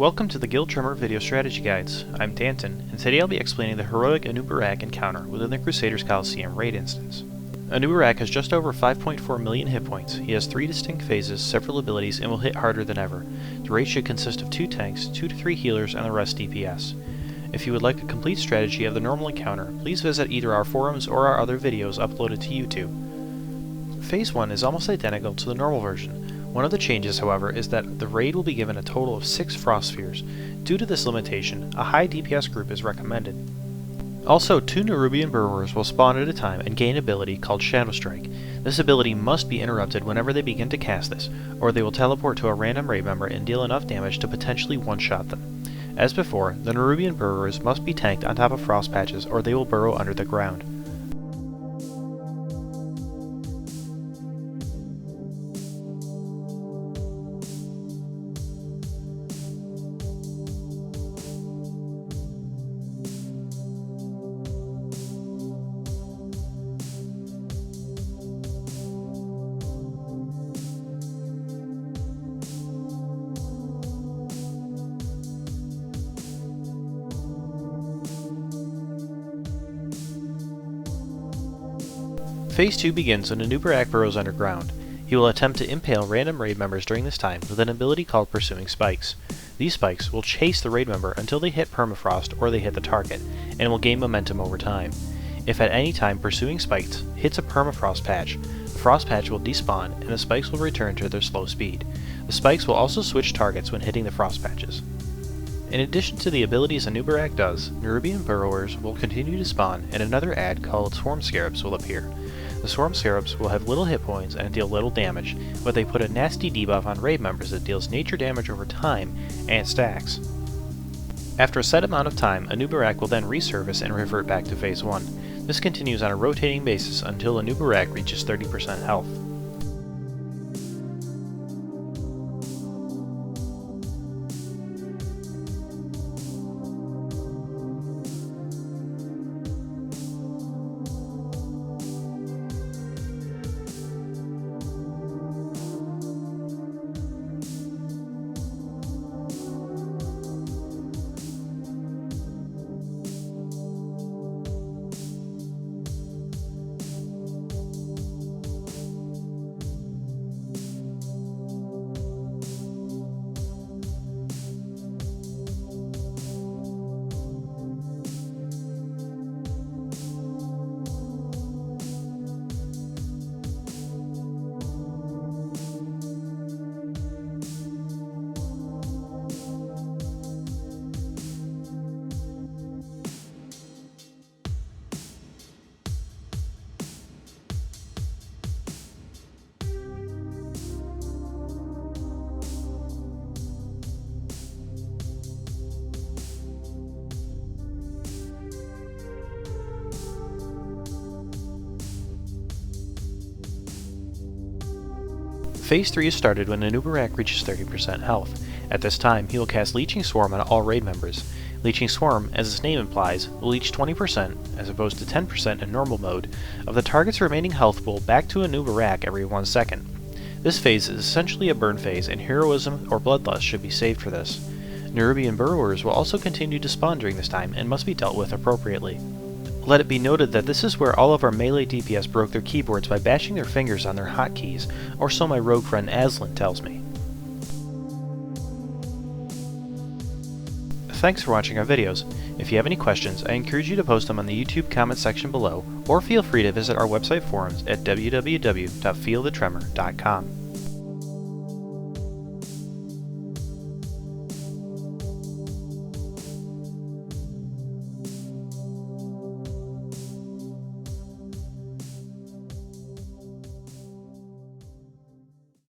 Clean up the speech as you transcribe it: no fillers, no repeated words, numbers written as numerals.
Welcome to the Guild Tremor Video Strategy Guides. I'm Danton, and today I'll be explaining the heroic Anub'arak encounter within the Crusaders Coliseum raid instance. Anub'arak has just over 5.4 million hit points. He has 3 distinct phases, several abilities, and will hit harder than ever. The raid should consist of 2 tanks, 2 to 3 healers, and the rest DPS. If you would like a complete strategy of the normal encounter, please visit either our forums or our other videos uploaded to YouTube. Phase 1 is almost identical to the normal version. One of the changes, however, is that the raid will be given a total of 6 Frost Spheres. Due to this limitation, a high DPS group is recommended. Also, 2 Nerubian Burrowers will spawn at a time and gain an ability called Shadow Strike. This ability must be interrupted whenever they begin to cast this, or they will teleport to a random raid member and deal enough damage to potentially one-shot them. As before, the Nerubian Burrowers must be tanked on top of frost patches or they will burrow under the ground. Phase 2 begins when Anub'arak burrows underground. He will attempt to impale random raid members during this time with an ability called Pursuing Spikes. These spikes will chase the raid member until they hit permafrost or they hit the target, and will gain momentum over time. If at any time Pursuing Spikes hits a permafrost patch, the frost patch will despawn and the spikes will return to their slow speed. The spikes will also switch targets when hitting the frost patches. In addition to the abilities Anub'arak does, Nerubian Burrowers will continue to spawn and another ad called Swarm Scarabs will appear. The Swarm Scarabs will have little hit points and deal little damage, but they put a nasty debuff on raid members that deals nature damage over time and stacks. After a set amount of time, Anub'arak will then resurface and revert back to Phase 1. This continues on a rotating basis until Anub'arak reaches 30% health. Phase 3 is started when Anub'arak reaches 30% health. At this time, he will cast Leeching Swarm on all raid members. Leeching Swarm, as its name implies, will leech 20%, as opposed to 10% in normal mode, of the target's remaining health pool back to Anub'arak every 1 second. This phase is essentially a burn phase, and Heroism or Bloodlust should be saved for this. Nerubian Burrowers will also continue to spawn during this time and must be dealt with appropriately. Let it be noted that this is where all of our melee DPS broke their keyboards by bashing their fingers on their hotkeys, or so my rogue friend Aslan tells me. Thanks for watching our videos. If you have any questions, I encourage you to post them on the YouTube comment section below, or feel free to visit our website forums at www.feelthetremor.com.